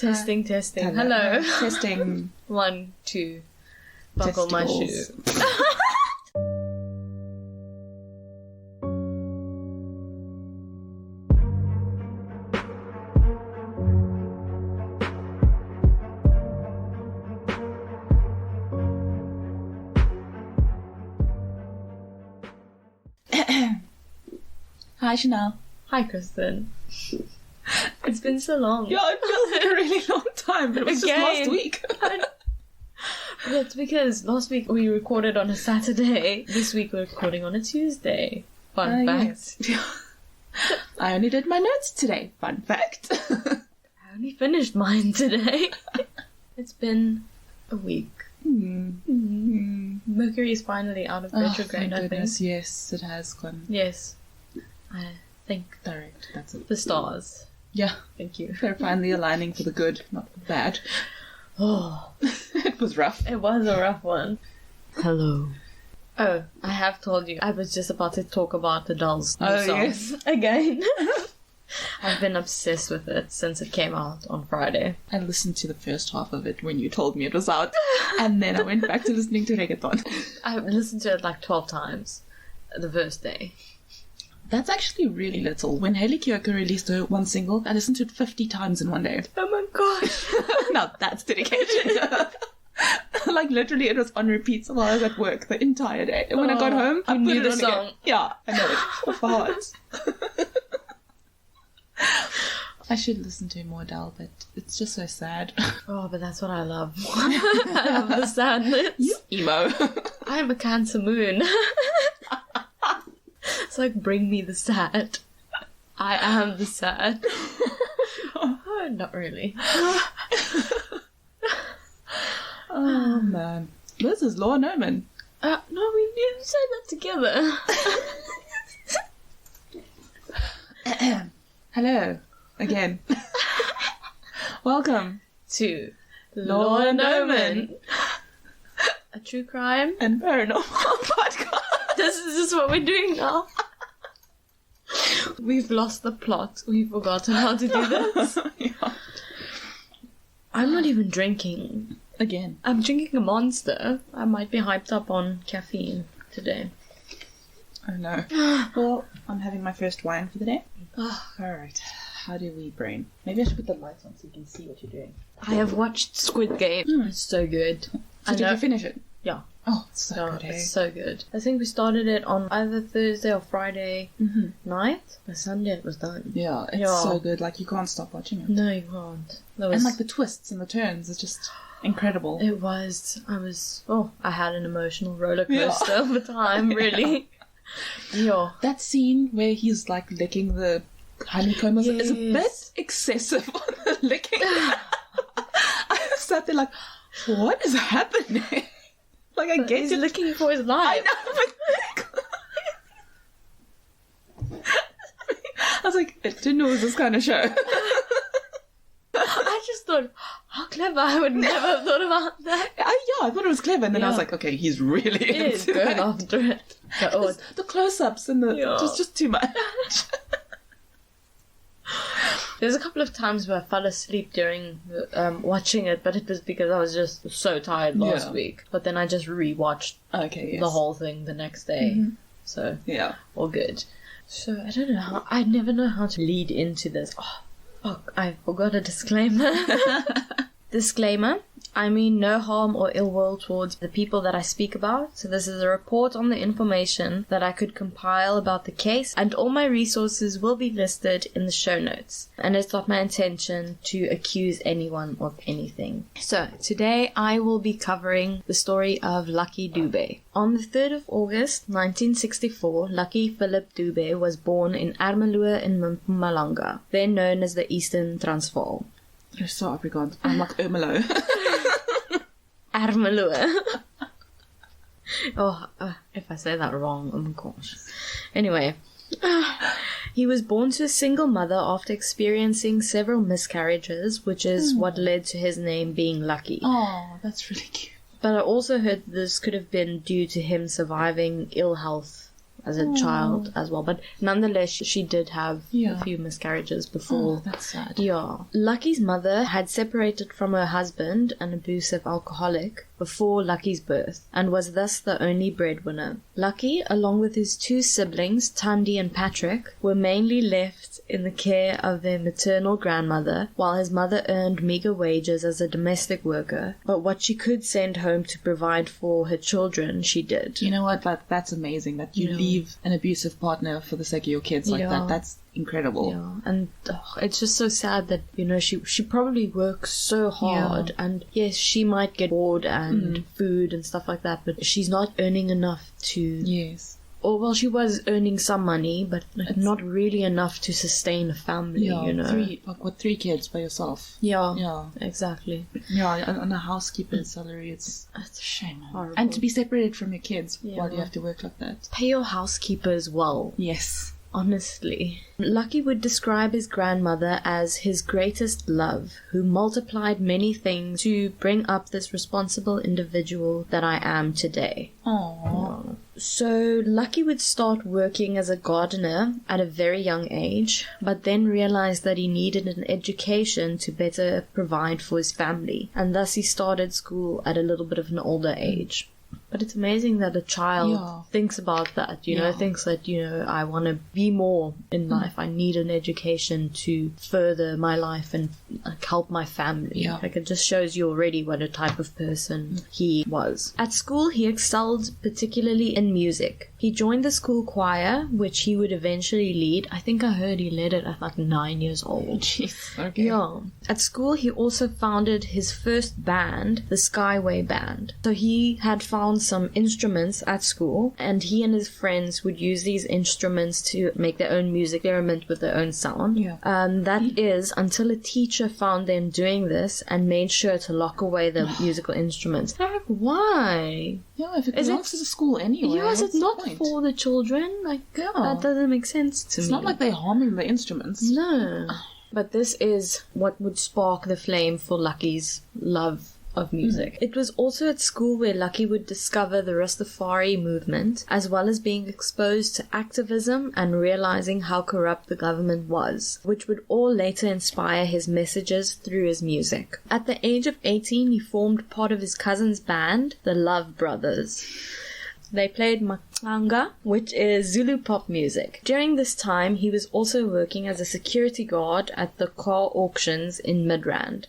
Testing. Hello. Testing. 1, 2. Buckle my shoe. Hi, Chanelle. Hi, Kristin. It's been so long. Yeah, it feels like a really long time, but it was just last week. It's because last week we recorded on a Saturday. This week we're recording on a Tuesday. Fun fact. Yes. I only did my notes today. Fun fact. I only finished mine today. It's been a week. Mercury is finally out of retrograde, I think. Yes, it has gone. Yes. I think. Direct, that's it. The stars. Yeah. Thank you. They're finally aligning for the good, not for the bad. Oh. It was rough. It was a rough one. Hello. Oh, I have told you. I was just about to talk about the Dolls' new song. Yes. Again. I've been obsessed with it since it came out on Friday. I listened to the first half of it when you told me it was out. And then I went back to listening to reggaeton. I listened to it like 12 times the first day. That's actually really little. When Hayley Kiyoko released her one single, I listened to it 50 times in one day. Oh my gosh. Now that's dedication. Like literally it was on repeat while I was at work the entire day. And when I got home, I knew put it the on song. again. Yeah, I know it. Off the heart. I should listen to more Adele, but it's just so sad. Oh, but that's what I love. I love the sadness. You emo. I'm a Cancer moon. It's like, bring me the sad. I am the sad. Oh, not really. Oh, man. This is Law Noman. No, we didn't say that together. Hello. Again. Welcome to Law and Omen, a true crime and paranormal podcast. This is just what we're doing now. We've lost the plot. We've forgotten how to do this. Yeah. I'm not even drinking. Again. I'm drinking a Monster. I might be hyped up on caffeine today. Oh no. Well, I'm having my first wine for the day. Alright. How do we brain? Maybe I should put the lights on so you can see what you're doing. I have watched Squid Game. It's so good. So did you finish it? Yeah. Oh, it's so good. It's so good. I think we started it on either Thursday or Friday night. By Sunday it was done. Yeah, it's so good. Like, you can't stop watching it. No, you can't. And like the twists and the turns is just incredible. It was. I had an emotional roller coaster of a time, really. Yeah. That scene where he's like licking the honeycomb is a bit excessive on the licking. I sat there like, what is happening? Like, I guess he's looking for his life. I know, but I was like, it knows this kind of show. I just thought, how clever. I would never have thought about that. I thought it was clever, and then I was like, okay, he's really into going after it. The close-ups and the just too much. There's a couple of times where I fell asleep during watching it, but it was because I was just so tired last week. But then I just rewatched the whole thing the next day. So, all good. So, I don't know I never know how to lead into this. Oh, fuck, I forgot a disclaimer. Disclaimer. I mean no harm or ill will towards the people that I speak about. So this is a report on the information that I could compile about the case, and all my resources will be listed in the show notes. And it's not my intention to accuse anyone of anything. So today I will be covering the story of Lucky Dube. On the 3rd of August 1964, Lucky Philip Dube was born in Ermelo in Mpumalanga, then known as the Eastern Transvaal. You're so Afrikaans. I'm like Ermelo. Ermelo. If I say that wrong, oh my gosh. Anyway, he was born to a single mother after experiencing several miscarriages, which is what led to his name being Lucky. Oh, that's really cute. But I also heard this could have been due to him surviving ill health as a child as well. But nonetheless, she did have a few miscarriages before. Oh, that's sad. Yeah. Lucky's mother had separated from her husband, an abusive alcoholic, before Lucky's birth, and was thus the only breadwinner. Lucky, along with his two siblings, Tundi and Patrick, were mainly left in the care of their maternal grandmother, while his mother earned meager wages as a domestic worker, but what she could send home to provide for her children, she did. You know what? That's amazing that you leave an abusive partner for the sake of your kids like that. That's incredible. Yeah, and it's just so sad that, you know, she probably works so hard, and yes, she might get bored and food and stuff like that, but she's not earning enough to... Yes. Or, well, she was earning some money, but not really enough to sustain a family, you know. 3 kids by yourself. Yeah, exactly. Yeah, and a housekeeper's salary, it's a shame. Horrible. And to be separated from your kids while you have to work like that. Pay your housekeepers well. Yes. Honestly. Lucky would describe his grandmother as his greatest love, who multiplied many things to bring up this responsible individual that I am today. Aww. So Lucky would start working as a gardener at a very young age, but then realized that he needed an education to better provide for his family, and thus he started school at a little bit of an older age. But it's amazing that a child thinks about that, you know, thinks that, you know, I want to be more in life. I need an education to further my life and help my family. Yeah. Like, it just shows you already what a type of person he was. At school, he excelled particularly in music. He joined the school choir, which he would eventually lead. I think I heard he led it at like 9 years old. Jeez, okay. Yeah. At school, he also founded his first band, the Skyway Band. So he had found some instruments at school, and he and his friends would use these instruments to make their own music, experiment with their own sound. Yeah. That is until a teacher found them doing this and made sure to lock away the musical instruments. Like, why? Yeah, if it belongs to the school anyway. Yeah, is it not for the children? Like, that doesn't make sense to me. It's not like they're harming the instruments. No. But this is what would spark the flame for Lucky's love of music. It was also at school where Lucky would discover the Rastafari movement, as well as being exposed to activism and realizing how corrupt the government was, which would all later inspire his messages through his music. At the age of 18, he formed part of his cousin's band, the Love Brothers. They played Makanga, which is Zulu pop music. During this time, he was also working as a security guard at the car auctions in Midrand.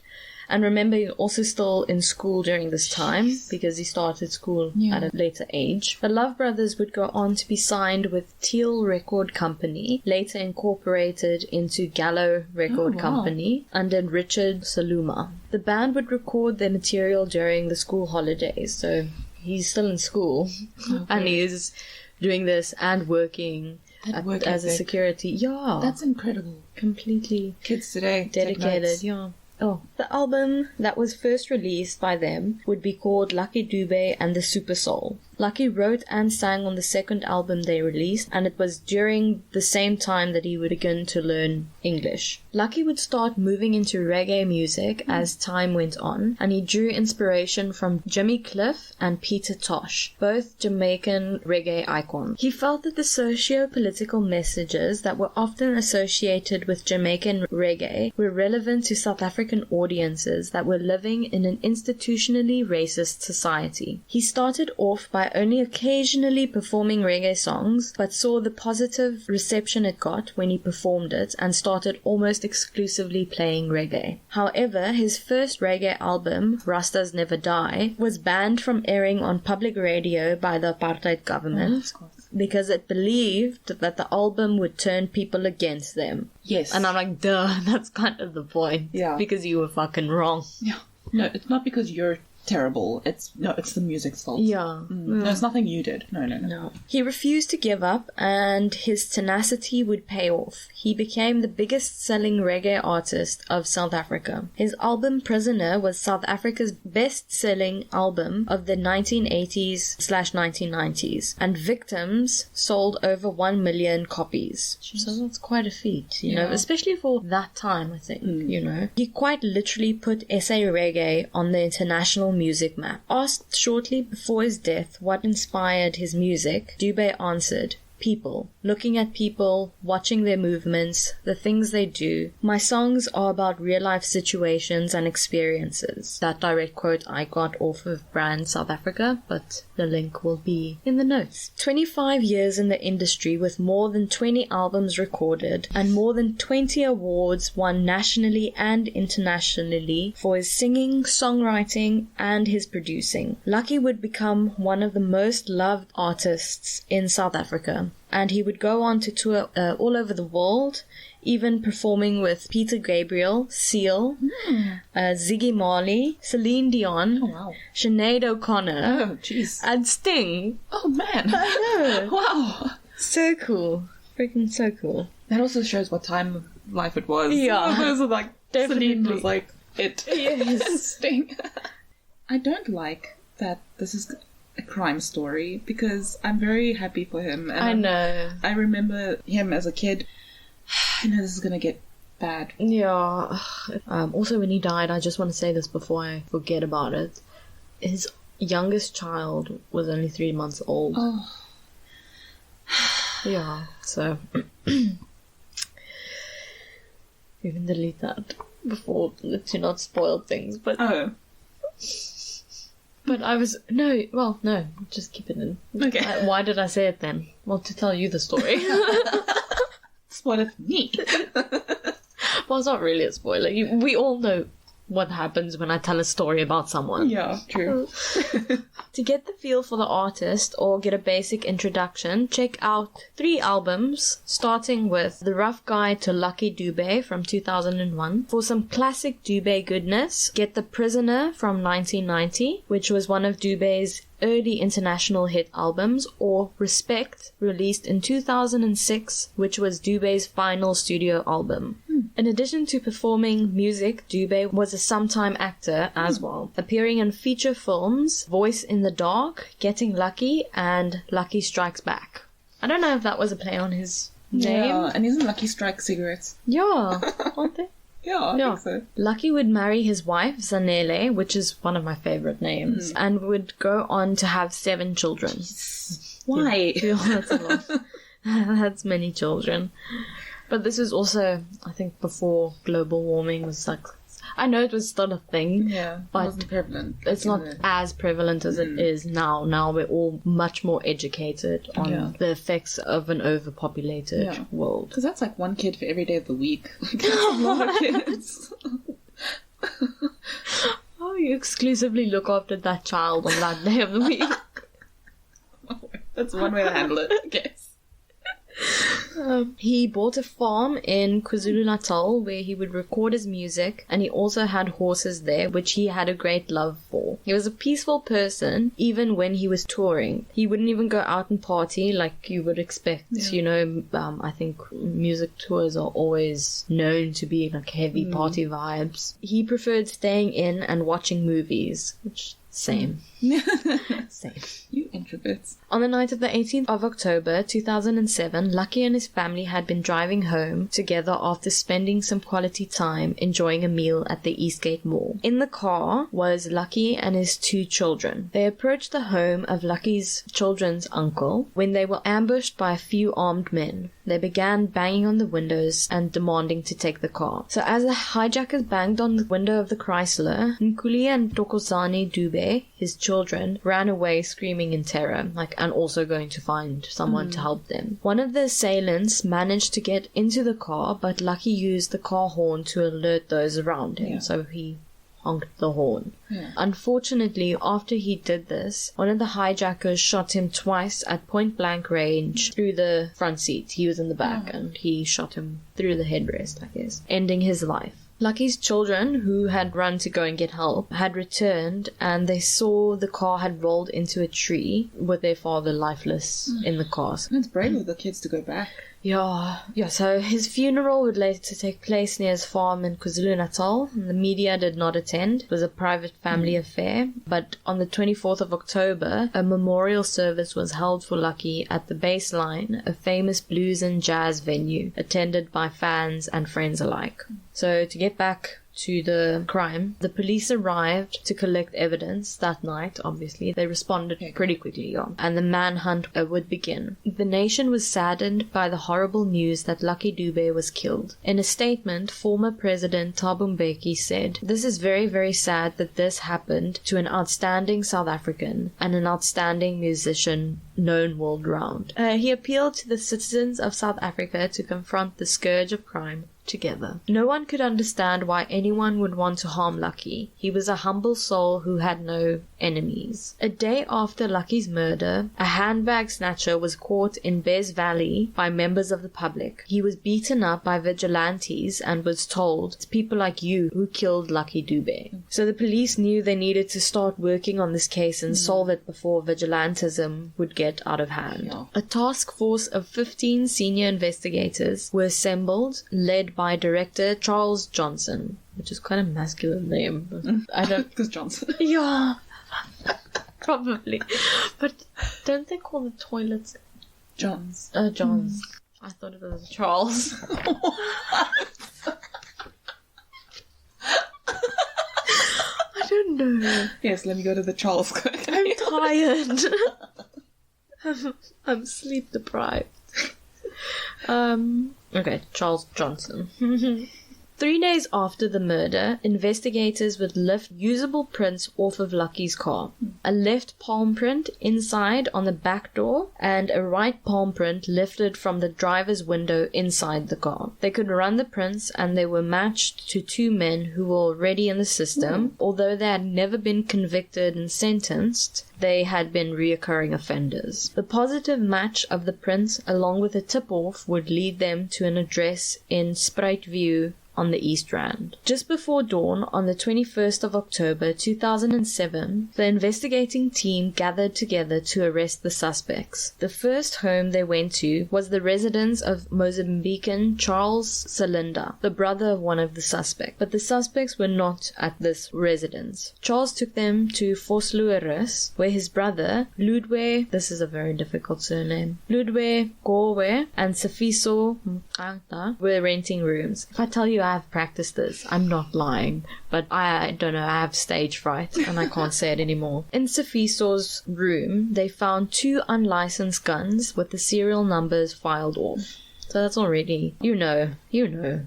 And remember, he was also still in school during this time because he started school at a later age. The Love Brothers would go on to be signed with Teal Record Company, later incorporated into Gallo Record Company under Richard Saluma. The band would record their material during the school holidays, so he's still in school and he's doing this and working as a security. Yeah. That's incredible. Completely. Kids today. Dedicated, yeah. Oh, the album that was first released by them would be called Lucky Dube and the Super Soul. Lucky wrote and sang on the second album they released, and it was during the same time that he would begin to learn English. Lucky would start moving into reggae music as time went on, and he drew inspiration from Jimmy Cliff and Peter Tosh, both Jamaican reggae icons. He felt that the socio-political messages that were often associated with Jamaican reggae were relevant to South African audiences that were living in an institutionally racist society. He started off by only occasionally performing reggae songs, but saw the positive reception it got when he performed it and started almost exclusively playing reggae. However, his first reggae album, Rastas Never Die, was banned from airing on public radio by the apartheid government because it believed that the album would turn people against them. Yes. And I'm like, duh, that's kind of the point. Yeah. Because you were fucking wrong. Yeah. No, it's not because you're terrible. It's the music's fault. Yeah. No, it's nothing you did. No. He refused to give up, and his tenacity would pay off. He became the biggest selling reggae artist of South Africa. His album Prisoner was South Africa's best-selling album of the 1980s/1990s, and Victims sold over 1 million copies. Jeez. So that's quite a feat, you know, especially for that time, I think, you know. He quite literally put SA reggae on the international music map. Asked shortly before his death what inspired his music, Dube answered, people, looking at people, watching their movements, the things they do. My songs are about real-life situations and experiences. That direct quote I got off of Brand South Africa, but the link will be in the notes. 25 years in the industry with more than 20 albums recorded and more than 20 awards won nationally and internationally for his singing, songwriting, and his producing. Lucky would become one of the most loved artists in South Africa, and he would go on to tour all over the world, even performing with Peter Gabriel, Seal, Ziggy Marley, Celine Dion, Sinead O'Connor, and Sting. Oh man. I know. Wow. So cool. Freaking so cool. That also shows what time of life it was. Yeah. It was like, Definitely. Celine was like, it. Yes. Sting. I don't like that this is a crime story because I'm very happy for him. And I know. I remember him as a kid. I know this is going to get bad. Yeah. Also, when he died, I just want to say this before I forget about it. His youngest child was only 3 months old. Oh. Yeah, so you can delete that before to not spoil things, but but I was no, just keep it in. Okay. Why did I say it then? Well, to tell you the story. Spoil it for me. Well, it's not really a spoiler. We all know what happens when I tell a story about someone. Yeah, true. To get the feel for the artist or get a basic introduction, check out 3 albums, starting with The Rough Guide to Lucky Dube from 2001. For some classic Dube goodness, get The Prisoner from 1990, which was one of Dube's early international hit albums, or Respect, released in 2006, which was Dube's final studio album. In addition to performing music, Dube was a sometime actor as well, appearing in feature films Voice in the Dark, Getting Lucky, and Lucky Strikes Back. I don't know if that was a play on his name. Yeah, and isn't Lucky Strike cigarettes? Yeah, aren't they? Yeah, I think so. Lucky would marry his wife, Chanelle, which is one of my favorite names, and would go on to have 7 children. Why? Yeah, that's a lot. That's many children. But this is also, I think, before global warming was like... I know it was still a thing, but it wasn't prevalent. It's not as prevalent as it is now. Now we're all much more educated on the effects of an overpopulated world. Because that's like 1 kid for every day of the week. That's a lot of kids. Oh, you exclusively look after that child on that day of the week. That's one way to handle it, I guess. He bought a farm in KwaZulu-Natal where he would record his music, and he also had horses there, which he had a great love for. He was a peaceful person, even when he was touring. He wouldn't even go out and party like you would expect. You know, I think music tours are always known to be like heavy party vibes. He preferred staying in and watching movies, which... Same. Same. You introverts. On the night of the 18th of October 2007, Lucky and his family had been driving home together after spending some quality time enjoying a meal at the Eastgate Mall. In the car was Lucky and his 2 children. They approached the home of Lucky's children's uncle when they were ambushed by a few armed men. They began banging on the windows and demanding to take the car. So as the hijackers banged on the window of the Chrysler, Nkuli and Tokozani Dube, his children, ran away screaming in terror, and also going to find someone to help them. One of the assailants managed to get into the car, but Lucky used the car horn to alert those around him. So he honked the horn. Unfortunately, after he did this, one of the hijackers shot him twice at point blank range through the front seat. He was in the back and he shot him through the headrest, I guess, ending his life. Lucky's children, who had run to go and get help, had returned, and they saw the car had rolled into a tree with their father lifeless in the car. It's brave of the kids to go back. Yeah, so his funeral would later take place near his farm in KwaZulu-Natal, and the media did not attend. It was a private family affair, but on the 24th of October, a memorial service was held for Lucky at the Baseline, a famous blues and jazz venue, attended by fans and friends alike. So to get back to the crime. The police arrived to collect evidence that night, obviously. They responded pretty quickly, and the manhunt would begin. The nation was saddened by the horrible news that Lucky Dube was killed. In a statement, former President Thabo Mbeki said, "This is very, very sad that this happened to an outstanding South African and an outstanding musician known world round." He appealed to the citizens of South Africa to confront the scourge of crime together. No one could understand why anyone would want to harm Lucky. He was a humble soul who had no enemies. A day after Lucky's murder, a handbag snatcher was caught in Bez Valley by members of the public. He was beaten up by vigilantes and was told, "It's people like you who killed Lucky Dube." So the police knew they needed to start working on this case and solve it before vigilantism would get out of hand. Yeah. A task force of 15 senior investigators were assembled, led by director Charles Johnson, which is quite a masculine name. But I don't... Because Johnson. Yeah, probably. But don't they call the toilets Johns? Johns. I thought it was Charles. I don't know. Yes, let me go to the Charles cook. I'm tired. I'm sleep deprived. Okay, Charles Johnson. 3 days after the murder, investigators would lift usable prints off of Lucky's car. A left palm print inside on the back door and a right palm print lifted from the driver's window inside the car. They could run the prints and they were matched to 2 men who were already in the system. Although they had never been convicted and sentenced, they had been reoccurring offenders. The positive match of the prints along with a tip-off would lead them to an address in Spruitview on the East Rand. Just before dawn on the 21st of October 2007, the investigating team gathered together to arrest the suspects. The first home they went to was the residence of Mozambican Charles Salinda, the brother of one of the suspects. But the suspects were not at this residence. Charles took them to Vosloorus, where his brother, Ludwe, this is a very difficult surname, Ludwe Gowe and Sifiso Mkanta were renting rooms. If I tell you I have practiced this, I'm not lying, but I don't know, I have stage fright and I can't say it anymore. In Sifiso's room, they found 2 unlicensed guns with the serial numbers filed off. So that's already, you know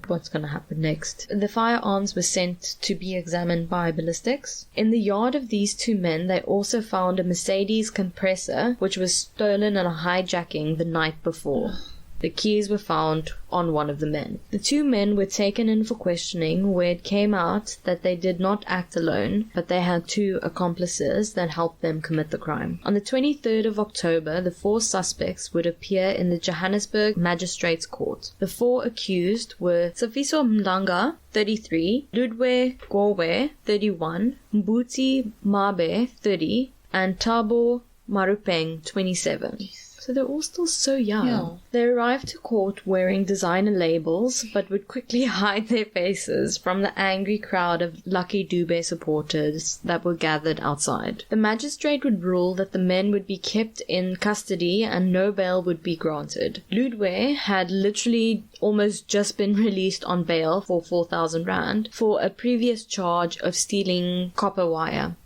what's going to happen next. The firearms were sent to be examined by ballistics. In the yard of these 2 men, they also found a Mercedes compressor, which was stolen in a hijacking the night before. The keys were found on one of the men. The 2 men were taken in for questioning, where it came out that they did not act alone, but they had 2 accomplices that helped them commit the crime. On the 23rd of October, the 4 suspects would appear in the Johannesburg Magistrates Court. The 4 accused were Sifiso Mlanga, 33, Ludwe Gowe, 31, Mbuti Mabe, 30, and Thabo Marupeng, 27. So they're all still so young. Yeah. They arrived to court wearing designer labels, but would quickly hide their faces from the angry crowd of Lucky Dube supporters that were gathered outside. The magistrate would rule that the men would be kept in custody and no bail would be granted. Ludwe had literally almost just been released on bail for 4,000 rand for a previous charge of stealing copper wire.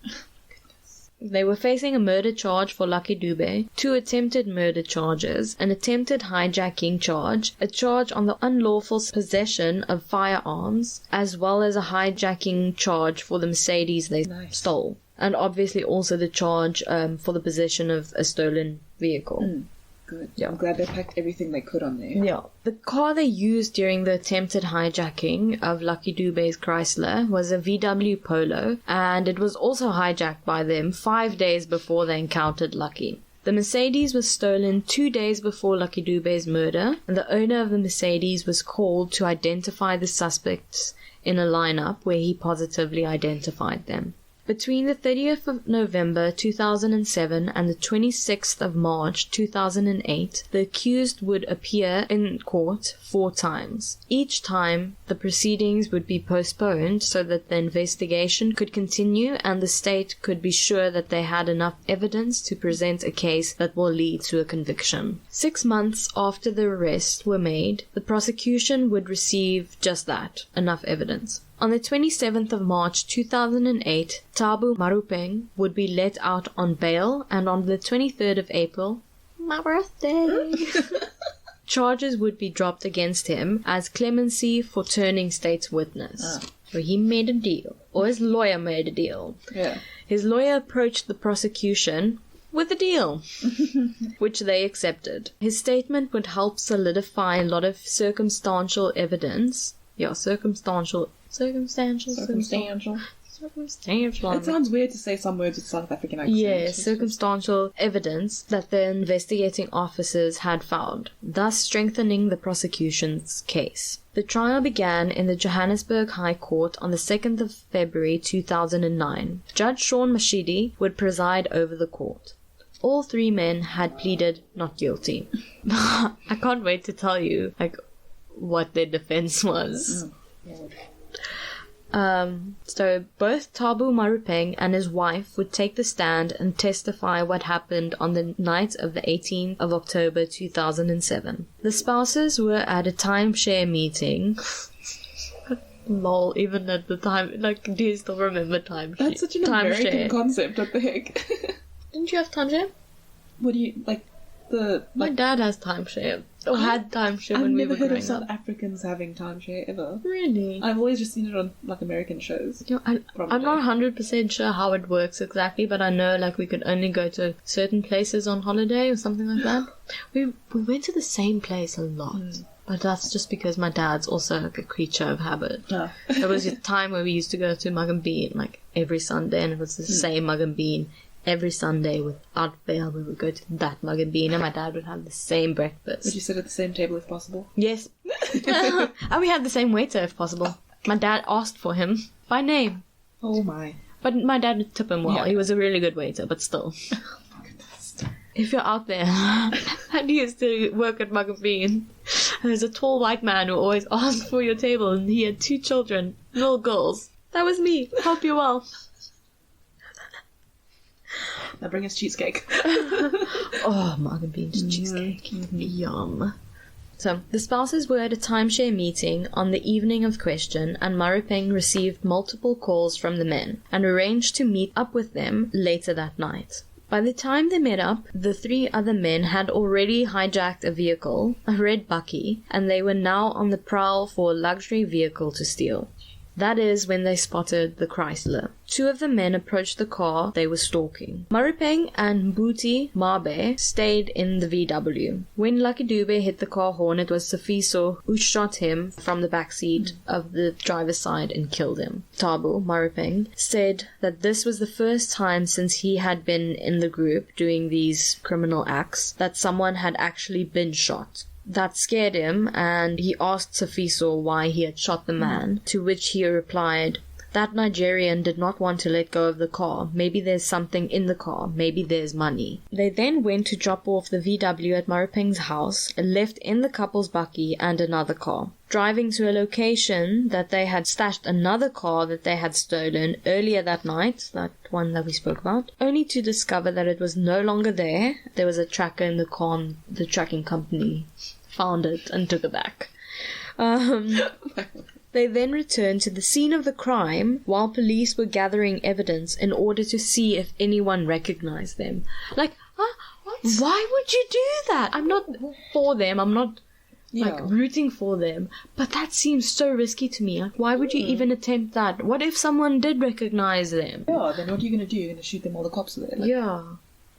They were facing a murder charge for Lucky Dube, 2 attempted murder charges, an attempted hijacking charge, a charge on the unlawful possession of firearms, as well as a hijacking charge for the Mercedes they stole. And obviously also the charge for the possession of a stolen vehicle. Good. Yeah. I'm glad they packed everything they could on there. Yeah. The car they used during the attempted hijacking of Lucky Dube's Chrysler was a VW Polo, and it was also hijacked by them 5 days before they encountered Lucky. The Mercedes was stolen 2 days before Lucky Dube's murder, and the owner of the Mercedes was called to identify the suspects in a lineup where he positively identified them. Between the 30th of November 2007 and the 26th of March 2008, the accused would appear in court 4 times. Each time, the proceedings would be postponed so that the investigation could continue and the state could be sure that they had enough evidence to present a case that will lead to a conviction. 6 months after the arrests were made, the prosecution would receive just that, enough evidence. On the 27th of March 2008, Thabo Marupeng would be let out on bail, and on the 23rd of April, my birthday, charges would be dropped against him as clemency for turning state's witness. So he made a deal, or his lawyer made a deal. Yeah. His lawyer approached the prosecution with a deal, which they accepted. His statement would help solidify a lot of circumstantial evidence. Yeah, circumstantial. It sounds weird to say some words with South African accent. Yeah, circumstantial evidence that the investigating officers had found, thus strengthening the prosecution's case. The trial began in the Johannesburg High Court on the 2nd of February 2009. Judge Sean Mashidi would preside over the court. All three men had pleaded not guilty. I can't wait to tell you, what their defense was. So both Thabo Marupeng and his wife would take the stand and testify what happened on the night of the 18th of October 2007. The spouses were at a timeshare meeting. Lol, even at the time, do you still remember timeshare? That's such an American concept, what the heck? Didn't you have timeshare? What do you, My dad has timeshare. Or had timeshare when we were growing up. I've never heard of South Africans having timeshare ever. Really? I've always just seen it on American shows. I'm not 100% sure how it works exactly, but I know we could only go to certain places on holiday or something like that. We went to the same place a lot. But that's just because my dad's also a creature of habit. Oh. There was a time where we used to go to Mug and Bean every Sunday, and it was the same Mug and Bean. Every Sunday, without fail, we would go to that Mug and Bean, and my dad would have the same breakfast. Would you sit at the same table if possible? Yes. And we had the same waiter if possible. My dad asked for him by name. Oh my. But my dad would tip him well. Yeah. He was a really good waiter, but still. If you're out there and you used to work at Mug and Bean, there's a tall white man who always asked for your table, and he had 2 children, little girls. That was me. Hope you're well. Now bring us cheesecake. Oh, Mug and Bean's cheesecake. Mm-hmm. Yum. So, the spouses were at a timeshare meeting on the evening of question, and Marupeng received multiple calls from the men and arranged to meet up with them later that night. By the time they met up, the 3 other men had already hijacked a vehicle, a red bakkie, and they were now on the prowl for a luxury vehicle to steal. That is when they spotted the Chrysler. 2 of the men approached the car they were stalking. Marupeng and Mbuti Mabe stayed in the VW. When Lucky Dube hit the car horn, it was Sifiso who shot him from the backseat of the driver's side and killed him. Thabo Marupeng said that this was the first time since he had been in the group doing these criminal acts that someone had actually been shot. That scared him, and he asked Sifiso why he had shot the man, to which he replied, "That Nigerian did not want to let go of the car. Maybe there's something in the car. Maybe there's money." They then went to drop off the VW at Marupeng's house, and left in the couple's bakkie and another car. Driving to a location that they had stashed another car that they had stolen earlier that night, that one that we spoke about, only to discover that it was no longer there. There was a tracker in the car, and the tracking company found it and took it back. They then returned to the scene of the crime while police were gathering evidence in order to see if anyone recognized them. What? Why would you do that? I'm not for them. I'm not rooting for them. But that seems so risky to me. Why would you even attempt that? What if someone did recognize them? Yeah, then what are you going to do? You're going to shoot them while the cops are there? Yeah.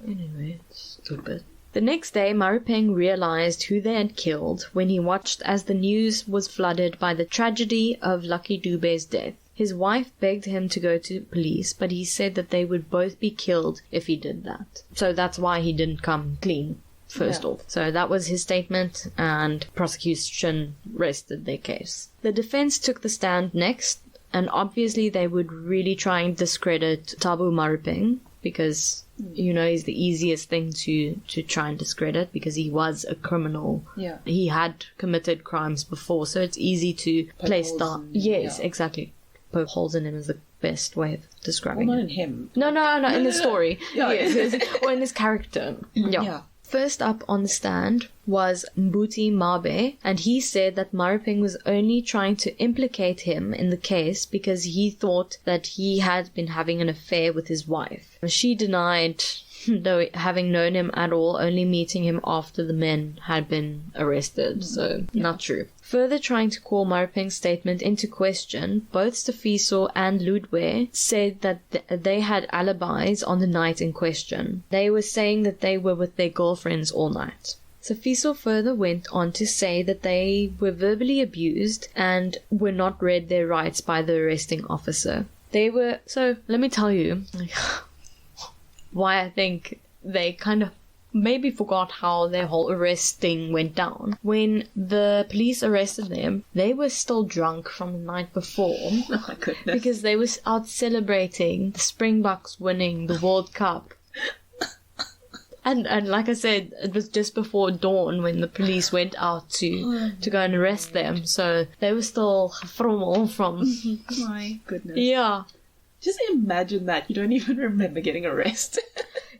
Anyway, stupid. The next day, Marupeng realized who they had killed when he watched as the news was flooded by the tragedy of Lucky Dube's death. His wife begged him to go to police, but he said that they would both be killed if he did that. So that's why he didn't come clean first off. So that was his statement, and prosecution rested their case. The defense took the stand next, and obviously they would really try and discredit Thabo Marupeng, because he's the easiest thing to try and discredit, because he was a criminal. Yeah. He had committed crimes before, so it's easy to place that. Yes, exactly. Poke holes in him is the best way of describing not it. In him. No, in the story. Yeah. Yes, or in this character. Yeah. First up on the stand was Mbuti Mabe, and he said that Mariping was only trying to implicate him in the case because he thought that he had been having an affair with his wife. She denied though having known him at all, only meeting him after the men had been arrested, so not true. Further trying to call Mariping's statement into question, both Sifiso and Ludwe said that they had alibis on the night in question. They were saying that they were with their girlfriends all night. Sifiso further went on to say that they were verbally abused and were not read their rights by the arresting officer. So let me tell you why I think they kind of maybe forgot how their whole arrest thing went down. When the police arrested them, they were still drunk from the night before. Oh my goodness. Because they were out celebrating the Springboks winning the World Cup. And like I said, it was just before dawn when the police went out to go and arrest them. So they were still from. My goodness. Yeah. Just imagine that. You don't even remember getting arrested.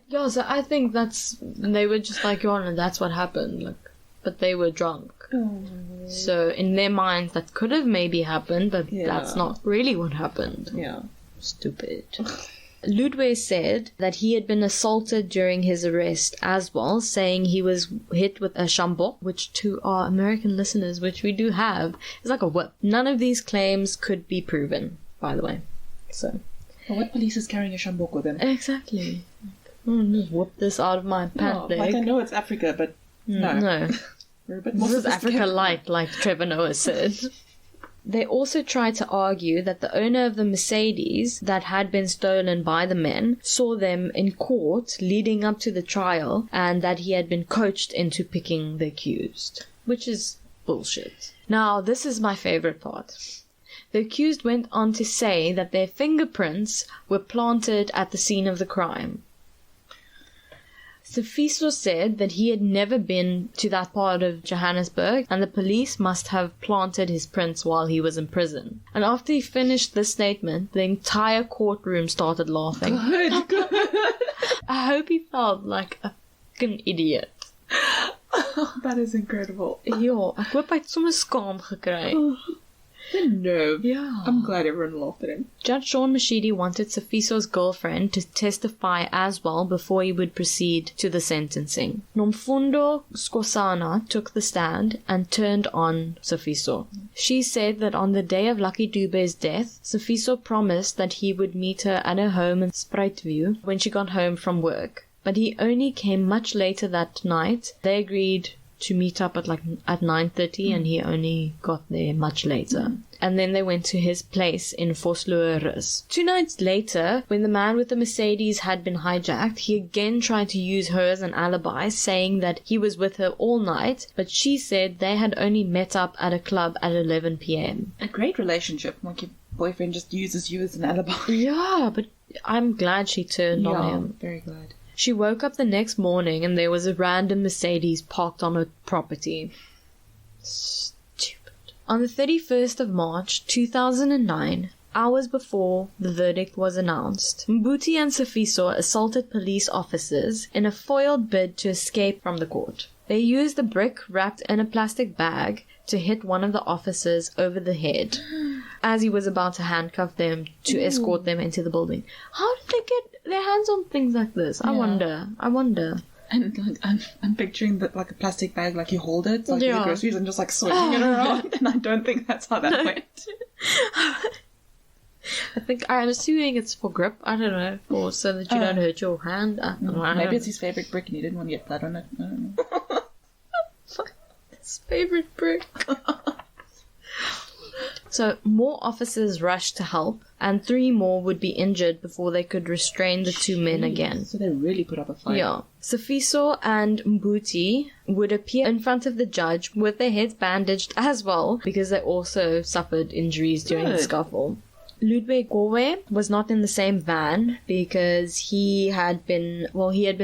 Yeah, so I think they were just like, Your Honor, that's what happened. But they were drunk. Oh. So in their minds, that could have maybe happened, but that's not really what happened. Yeah. Stupid. Ludwe said that he had been assaulted during his arrest as well, saying he was hit with a shambok, which to our American listeners, which we do have, is like a whip. None of these claims could be proven, by the way. So... Well, what police is carrying a shambok with them? Exactly. Just whip this out of my pant leg. Like I know it's Africa, but no. No. We're a bit more this is Africa light, like Trevor Noah said. They also tried to argue that the owner of the Mercedes that had been stolen by the men saw them in court leading up to the trial and that he had been coached into picking the accused. Which is bullshit. Now, this is my favorite part. The accused went on to say that their fingerprints were planted at the scene of the crime. Sifiso said that he had never been to that part of Johannesburg and the police must have planted his prints while he was in prison. And after he finished this statement, the entire courtroom started laughing. Good. I hope he felt like a fucking idiot. Oh, that is incredible. Ja, ek hoop hy het sommer skaam gekry. The nerve. Yeah. I'm glad everyone laughed at him. Judge Sean Mashidi wanted Sifiso's girlfriend to testify as well before he would proceed to the sentencing. Nomfundo Skosana took the stand and turned on Sifiso. She said that on the day of Lucky Dube's death, Sifiso promised that he would meet her at her home in Spruitview when she got home from work. But he only came much later that night. They agreed to meet up at 9:30 and he only got there much later. And then they went to his place in Vosloorus. 2 nights later, when the man with the Mercedes had been hijacked, he again tried to use her as an alibi, saying that he was with her all night, but she said they had only met up at a club at 11 p.m. A great relationship, like your boyfriend just uses you as an alibi. Yeah, but I'm glad she turned on him. Very glad. She woke up the next morning and there was a random Mercedes parked on her property. Stupid. On the 31st of March 2009, hours before the verdict was announced, Mbuti and Sifiso assaulted police officers in a foiled bid to escape from the court. They used a brick wrapped in a plastic bag to hit one of the officers over the head as he was about to handcuff them to escort them into the building. How did they get their hands on things like this? I wonder. And like, I'm picturing that like a plastic bag, like you hold it, like the groceries, and just like swinging it around. And I don't think that's how that went. I'm assuming it's for grip. I don't know, or so that you don't hurt your hand. Maybe it's his favorite brick and he didn't want to get blood on it. I don't know. His favorite brick. So more officers rushed to help, and 3 more would be injured before they could restrain the 2 men again. So they really put up a fight. Yeah. Sifiso and Mbuti would appear in front of the judge with their heads bandaged as well, because they also suffered injuries during the scuffle. Ludwig Gorwe was not in the same van because he had been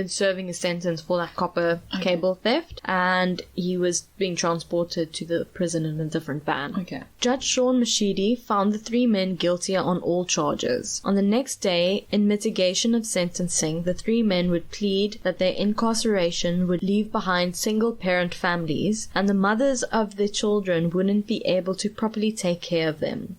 serving a sentence for that copper cable theft, and he was being transported to the prison in a different van. Okay. Judge Sean Mashidi found the 3 men guilty on all charges. On the next day, in mitigation of sentencing, the 3 men would plead that their incarceration would leave behind single-parent families, and the mothers of their children wouldn't be able to properly take care of them.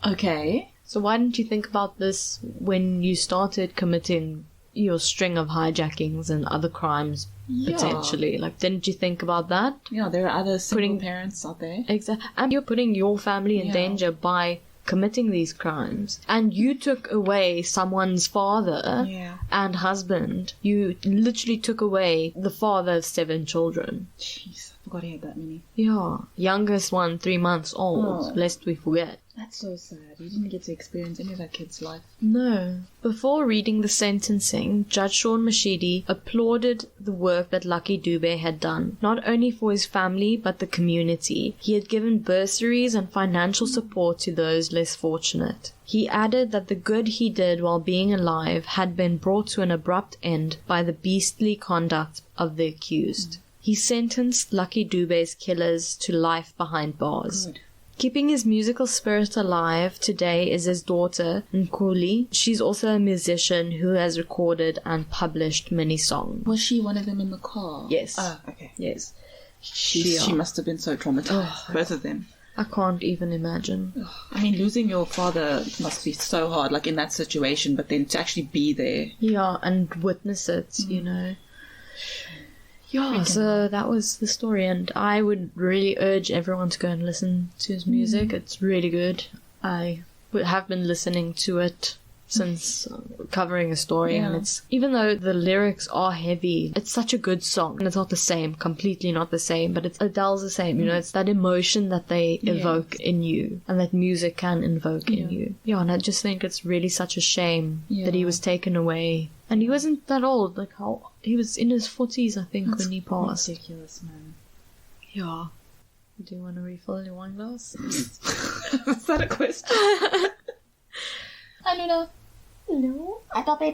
Okay. So why didn't you think about this when you started committing your string of hijackings and other crimes, potentially? Like, didn't you think about that? Yeah, there are other single parents out there. Exactly. And you're putting your family in danger by committing these crimes. And you took away someone's father and husband. You literally took away the father of 7 children. Jeez, I forgot he had that many. Yeah. Youngest one, 3 months old, lest we forget. That's so sad. You didn't get to experience any of that kid's life. No. Before reading the sentencing, Judge Sean Mashidi applauded the work that Lucky Dube had done, not only for his family but the community. He had given bursaries and financial support to those less fortunate. He added that the good he did while being alive had been brought to an abrupt end by the beastly conduct of the accused. He sentenced Lucky Dube's killers to life behind bars. Good. Keeping his musical spirit alive today is his daughter, Nkuli. She's also a musician who has recorded and published many songs. Was she one of them in the car? Yes. Oh, okay. Yes. She must have been so traumatized, both of them. I can't even imagine. I mean, losing your father must be so hard, like in that situation, but then to actually be there. Yeah, and witness it, you know. Yeah, so that was the story, and I would really urge everyone to go and listen to his music. It's really good. I have been listening to it since covering a story, and it's, even though the lyrics are heavy, it's such a good song, and it's not the same, completely not the same, but Adele's the same, you know, it's that emotion that they evoke in you, and that music can invoke in you. Yeah, and I just think it's really such a shame that he was taken away. And he wasn't that old, like he was in his 40s, I think, when he passed. Ridiculous, man. Yeah. Do you want to refill your wine glass? Is that a question? Hi, Luna. Hello. Hi, Poppy.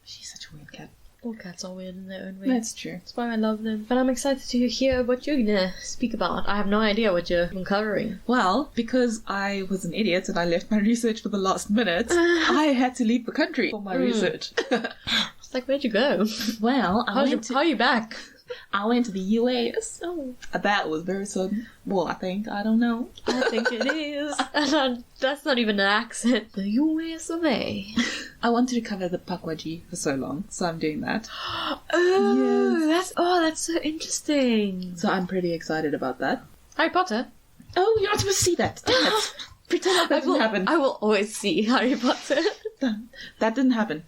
She's such a weird cat. All cats are weird in their own way. That's true. That's why I love them. But I'm excited to hear what you're going to speak about. I have no idea what you're uncovering. Well, because I was an idiot and I left my research for the last minute, I had to leave the country for my research. It's like, where'd you go? Well, how are you back? I went to the US. Oh. That was very sudden. Well, I don't know. I think it is. That's not even an accent. The US of A. I wanted to cover the Pukwudgie for so long, so I'm doing that. That's so interesting. So I'm pretty excited about that. Harry Potter? Oh, you're not supposed to see that. Damn it. Pretend like that didn't happen. I will always see Harry Potter. That didn't happen.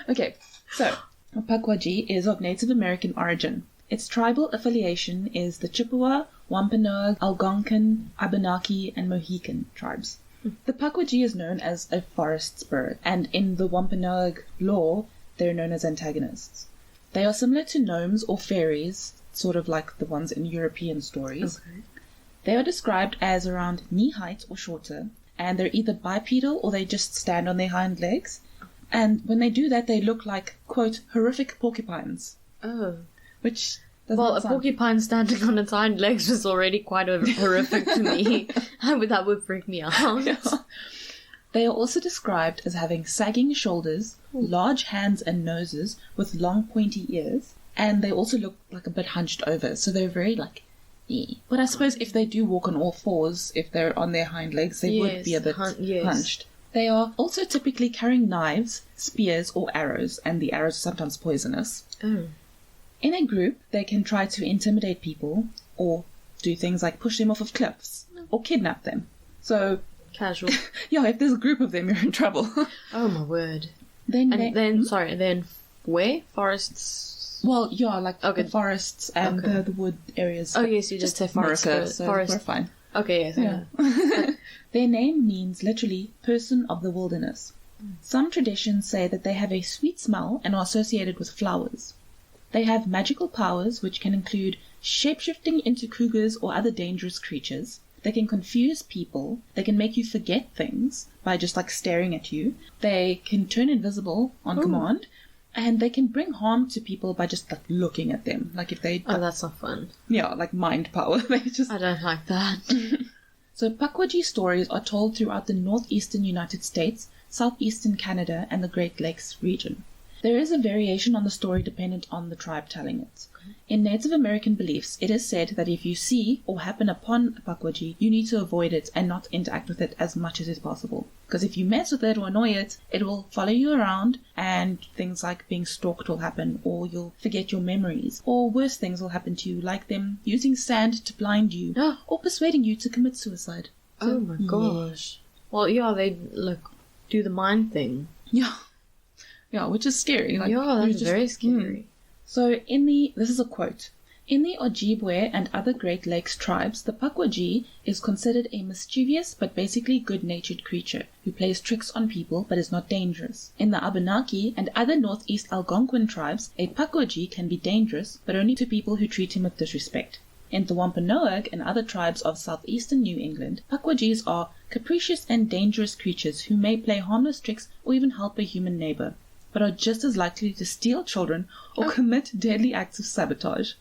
Okay, so Pukwudgie is of Native American origin. Its tribal affiliation is the Chippewa, Wampanoag, Algonquin, Abenaki, and Mohican tribes. The Pukwudgie is known as a forest spirit, and in the Wampanoag lore, they're known as antagonists. They are similar to gnomes or fairies, sort of like the ones in European stories. Okay. They are described as around knee height or shorter, and they're either bipedal or they just stand on their hind legs. And when they do that, they look like, quote, horrific porcupines. Oh. Which a porcupine standing on its hind legs was already quite horrific to me. That would freak me out. Yeah. They are also described as having sagging shoulders, large hands and noses with long pointy ears, and they also look like a bit hunched over, so they're very But I suppose if they do walk on all fours, if they're on their hind legs, they would be a bit hunched. They are also typically carrying knives, spears, or arrows, and the arrows are sometimes poisonous. Oh. In a group, they can try to intimidate people, or do things like push them off of cliffs, or kidnap them. So, casual. Yeah, if there's a group of them, you're in trouble. Oh my word. Then where? Forests? Well, yeah, like the forests and the wood areas. Oh yes, you just say forests. America, so we're fine. Okay, yes. Yeah. Their name means literally person of the wilderness. Some traditions say that they have a sweet smell and are associated with flowers. They have magical powers which can include shapeshifting into cougars or other dangerous creatures. They can confuse people. They can make you forget things by just like staring at you. They can turn invisible on command. And they can bring harm to people by just like looking at them. Like if they... Oh, that's not fun. Yeah, like mind power. They just... I don't like that. So Pukwudgie stories are told throughout the northeastern United States, southeastern Canada, and the Great Lakes region. There is a variation on the story dependent on the tribe telling it. In Native American beliefs, it is said that if you see or happen upon a Pukwudgie, you need to avoid it and not interact with it as much as is possible. Because if you mess with it or annoy it, it will follow you around, and things like being stalked will happen, or you'll forget your memories, or worse things will happen to you, like them using sand to blind you, or persuading you to commit suicide. So, oh my gosh. Well, yeah, they do the mind thing. Yeah, which is scary. Like, yeah, that's very scary. So this is a quote. In the Ojibwe and other Great Lakes tribes, the Pukwudgie is considered a mischievous but basically good-natured creature who plays tricks on people but is not dangerous. In the Abenaki and other northeast Algonquin tribes, a Pukwudgie can be dangerous but only to people who treat him with disrespect. In the Wampanoag and other tribes of southeastern New England, Pukwudgies are capricious and dangerous creatures who may play harmless tricks or even help a human neighbor, but are just as likely to steal children or commit deadly acts of sabotage.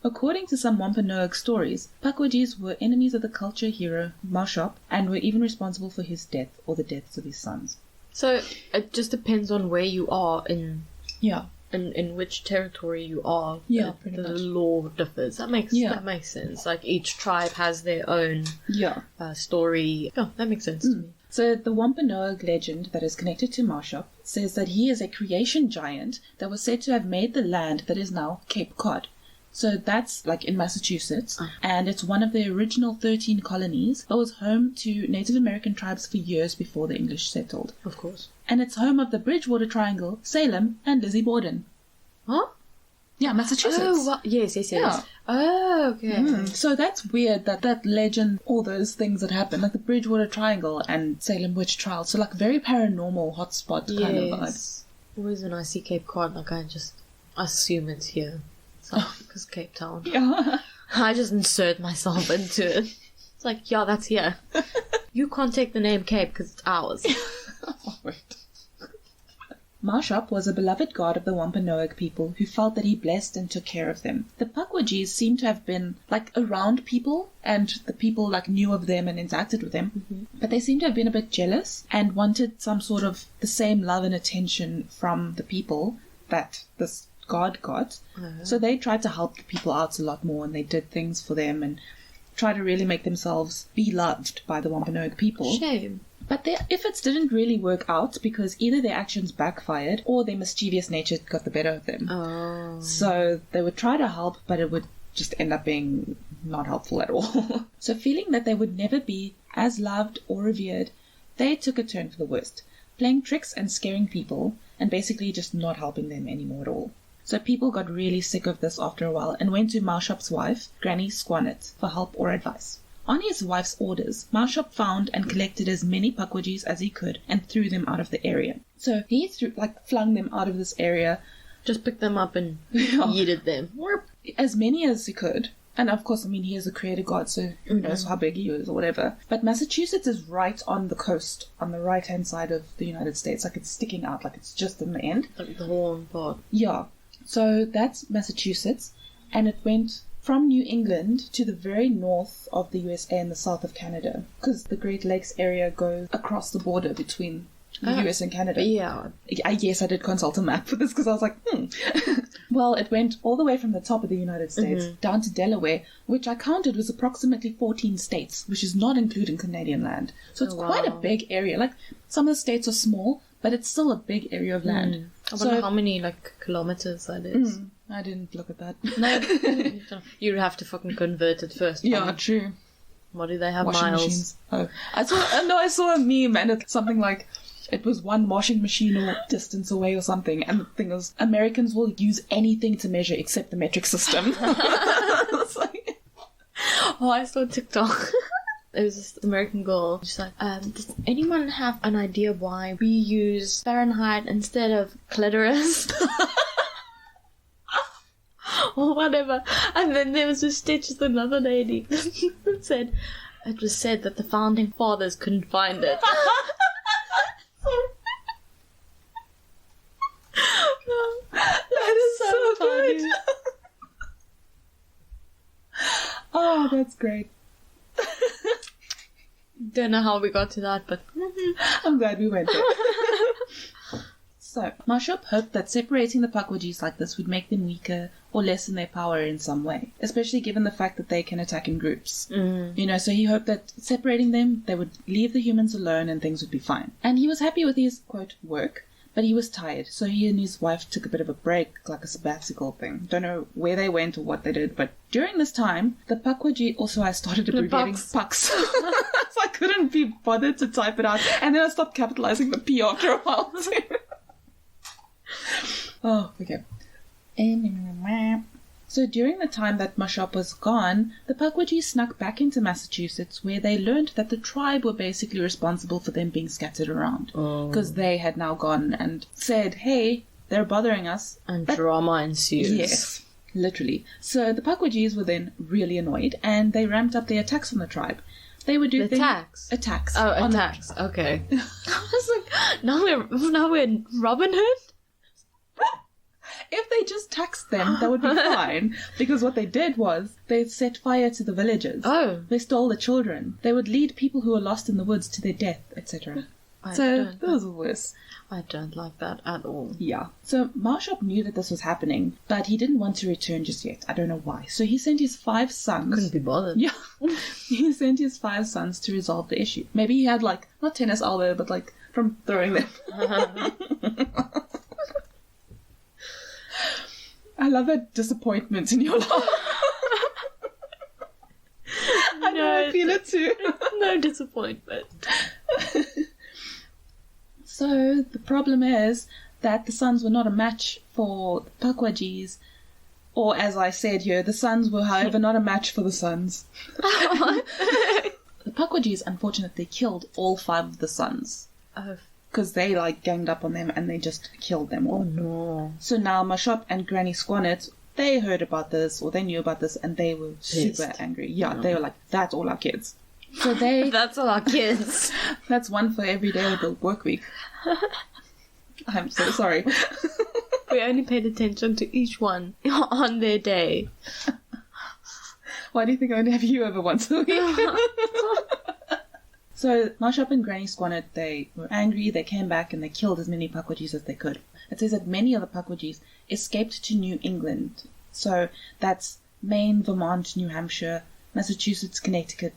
According to some Wampanoag stories, Pukwudgies were enemies of the culture hero Mashop and were even responsible for his death or the deaths of his sons. So it just depends on where you are in which territory you are. Yeah, the law differs. That makes sense. Like each tribe has their own story. Oh, that makes sense to me. So the Wampanoag legend that is connected to Mashop says that he is a creation giant that was said to have made the land that is now Cape Cod. So that's like in Massachusetts, and it's one of the original 13 colonies that was home to Native American tribes for years before the English settled. Of course. And it's home of the Bridgewater Triangle, Salem, and Lizzie Borden. Huh? Yeah, Massachusetts. Oh, yes. Yeah. Oh, okay. So that's weird that legend, all those things that happen, like the Bridgewater Triangle and Salem witch trials, so like very paranormal hotspot kind of vibe. Always when I see Cape Cod, like I just assume it's here. Because Cape Town. Yeah. I just insert myself into it. It's like, yeah, that's here. You can't take the name Cape because it's ours. Mashop was a beloved god of the Wampanoag people who felt that he blessed and took care of them. The Pukwudgies seem to have been like around people, and the people like knew of them and interacted with them, but they seem to have been a bit jealous and wanted some sort of the same love and attention from the people that this god got. So they tried to help the people out a lot more, and they did things for them and try to really make themselves be loved by the Wampanoag people. Shame. But their efforts didn't really work out because either their actions backfired or their mischievous nature got the better of them. Oh. So they would try to help, but it would just end up being not helpful at all. So feeling that they would never be as loved or revered, they took a turn for the worst, playing tricks and scaring people and basically just not helping them anymore at all. So people got really sick of this after a while and went to Mashop's wife, Granny Squannet, for help or advice. On his wife's orders, Mashop found and collected as many Pukwudgies as he could and threw them out of the area. So he flung them out of this area. Just picked them up and yeeted them. As many as he could. And of course, I mean, he is a creator god, so who knows how big he is or whatever. But Massachusetts is right on the coast, on the right-hand side of the United States. Like it's sticking out, like it's just in the end. Like the horn part. Yeah. So that's Massachusetts. And it went from New England to the very north of the USA and the south of Canada, because the Great Lakes area goes across the border between the US and Canada. Yeah. Yes, I did consult a map for this because I was like, Well, it went all the way from the top of the United States down to Delaware, which I counted was approximately 14 states, which is not including Canadian land. So it's quite a big area. Like, some of the states are small, but it's still a big area of land. I wonder how many, kilometers that is. I didn't look at that. No, you'd have to fucking convert it first. Yeah, true. What do they have, washing miles? Machines. Oh, I saw a meme, and it's something like, it was one washing machine or distance away or something, and the thing was, Americans will use anything to measure except the metric system. I saw TikTok. There was this American girl. She's like, does anyone have an idea why we use Fahrenheit instead of clitoris? Or whatever. And then there was a stitch with another lady that said, It was said that the founding fathers couldn't find it. That is so good. Oh, that's great. Don't know how we got to that, but I'm glad we went there. So, Mashop hoped that separating the Pukwudgies like this would make them weaker or lessen their power in some way, especially given the fact that they can attack in groups. You know, so he hoped that separating them, they would leave the humans alone and things would be fine. And he was happy with his, quote, work, but he was tired, so he and his wife took a bit of a break, like a sabbatical thing. Don't know where they went or what they did, but during this time, the Pukwudgie also I started abbreviating pucks. So I couldn't be bothered to type it out, and then I stopped capitalizing the P after a while too. Oh, okay. So during the time that Mashop was gone, the Pukwudgie snuck back into Massachusetts, where they learned that the tribe were basically responsible for them being scattered around. Because they had now gone and said, hey, they're bothering us. And drama ensues. Yes, literally. So the Pukwudgies were then really annoyed, and they ramped up their attacks on the tribe. They would do attacks. Oh, attacks. Okay. I was like, now we're Robin Hood? If they just taxed them, that would be fine. Because what they did was, they set fire to the villagers. Oh. They stole the children. They would lead people who were lost in the woods to their death, etc. So, that was worse. I don't like that at all. Yeah. So, Mashop knew that this was happening, but he didn't want to return just yet. I don't know why. So, he sent his 5 sons... Couldn't be bothered. Yeah. He sent his 5 sons to resolve the issue. Maybe he had, like, not tennis elbow, but, like, from throwing them. I love that disappointment in your life. I know, I feel it too. No disappointment. So, the problem is that the sons were not a match for the Pukwudgies, or as I said here, the sons were, however, not a match for the sons. The Pukwudgies, unfortunately, killed all 5 of the sons. Oh, because they, like, ganged up on them and they just killed them all. Oh, no. So now Mashop and Granny Squannet, they heard about this, or they knew about this, and they were super angry. Yeah, they were like, that's all our kids. So they... That's all our kids. That's one for every day of the work week. I'm so sorry. We only paid attention to each one on their day. Why do you think I only have you over once a week? So, Mashop and Granny Squannet, they were angry, they came back, and they killed as many Pukwudgies as they could. It says that many of the Pukwudgies escaped to New England. So, that's Maine, Vermont, New Hampshire, Massachusetts, Connecticut,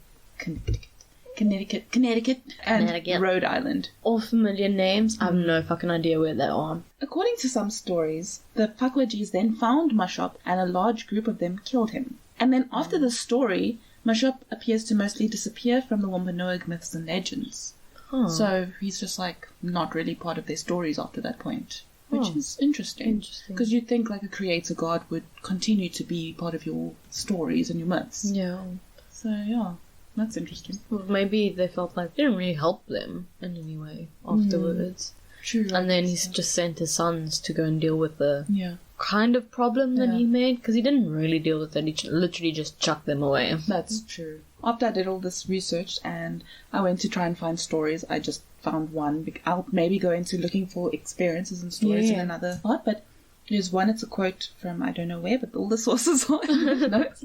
and Rhode Island. All familiar names. I have no fucking idea where they are. According to some stories, the Pukwudgies then found Mashop, and a large group of them killed him. And then after the story... Mashop appears to mostly disappear from the Wampanoag myths and legends. Huh. So he's just, like, not really part of their stories after that point. Which is interesting. Because you'd think, like, a creator god would continue to be part of your stories and your myths. Yeah. So, yeah, that's interesting. Well, maybe they felt like they didn't really help them in any way afterwards. True. And then he's just sent his sons to go and deal with the... kind of problem that he made, because he didn't really deal with it. He literally just chucked them away. That's true. After I did all this research and I went to try and find stories, I just found one. I'll maybe go into looking for experiences and stories in another part, but there's one, it's a quote from I don't know where, but all the sources are in the notes.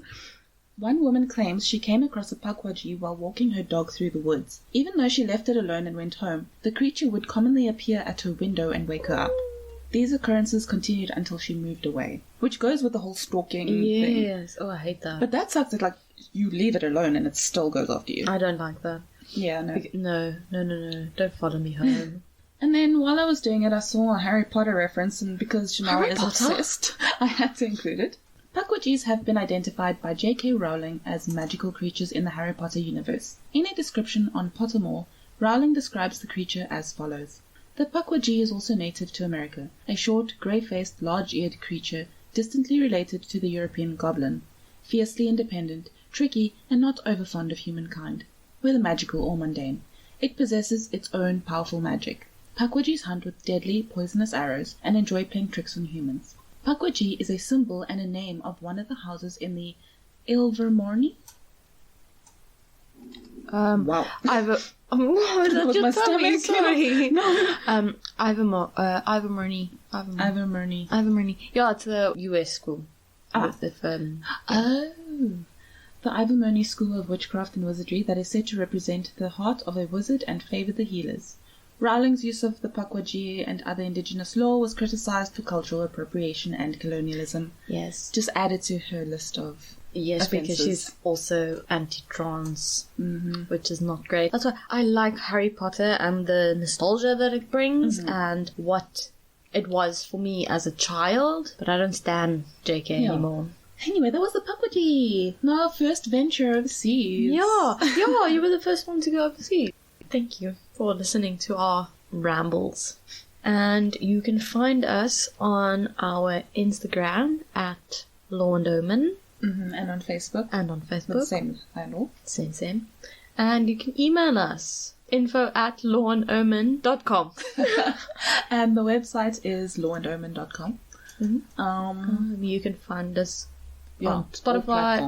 One woman claims she came across a Pukwudgie while walking her dog through the woods. Even though she left it alone and went home, the creature would commonly appear at her window and wake her up. These occurrences continued until she moved away, which goes with the whole stalking thing. Yes. Oh, I hate that. But that sucks that, like, you leave it alone and it still goes after you. I don't like that. Yeah, no. No. Don't follow me home. And then while I was doing it, I saw a Harry Potter reference, and because Chanelle is obsessed, I had to include it. Pukwudgies have been identified by J.K. Rowling as magical creatures in the Harry Potter universe. In a description on Pottermore, Rowling describes the creature as follows. The Pukwudgie is also native to America, a short, grey-faced, large-eared creature distantly related to the European goblin, fiercely independent, tricky, and not overfond of humankind, whether magical or mundane. It possesses its own powerful magic. Pukwudgies hunt with deadly, poisonous arrows and enjoy playing tricks on humans. Pukwudgie is a symbol and a name of one of the houses in the Ilvermorny Wow. Either. Oh, that Was just my tummy, stomach? sorry. No. Ivermurny. Yeah, it's the US school. Ah. With Oh. The Ivermurny School of Witchcraft and Wizardry that is said to represent the heart of a wizard and favour the healers. Rowling's use of the Pukwudgie and other indigenous lore was criticised for cultural appropriation and colonialism. Yes. Just added to her list of Yes, offences. because she's also anti-trans, which is not great. That's why I like Harry Potter and the nostalgia that it brings and what it was for me as a child, but I don't stand JK anymore. Anyway, that was the Pukwudgie. Our first venture overseas. Yeah, you were the first one to go overseas. Thank you for listening to our rambles. And you can find us on our Instagram at Law and Omen. And on Facebook. The same handle. Same. And you can email us. info@lawandomen.com. And the website is lawandomen.com. You can find us on all Spotify,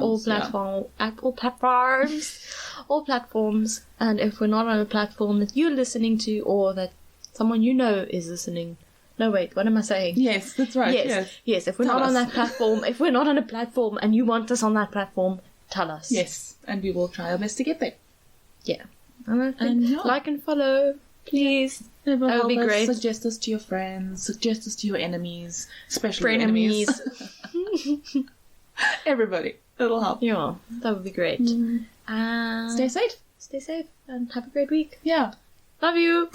all platforms. And if we're not on a platform that you're listening to or that someone you know is listening. No, wait, what am I saying? Yes, that's right. Yes. If we're not on that platform, if we're not on a platform and you want us on that platform, tell us. Yes, and we will try our best to get there. Yeah. And like and follow, please. That would be great. Suggest us to your friends. Suggest us to your enemies. Especially your enemies. Everybody. It'll help. Yeah, that would be great. And stay safe. Stay safe and have a great week. Yeah. Love you.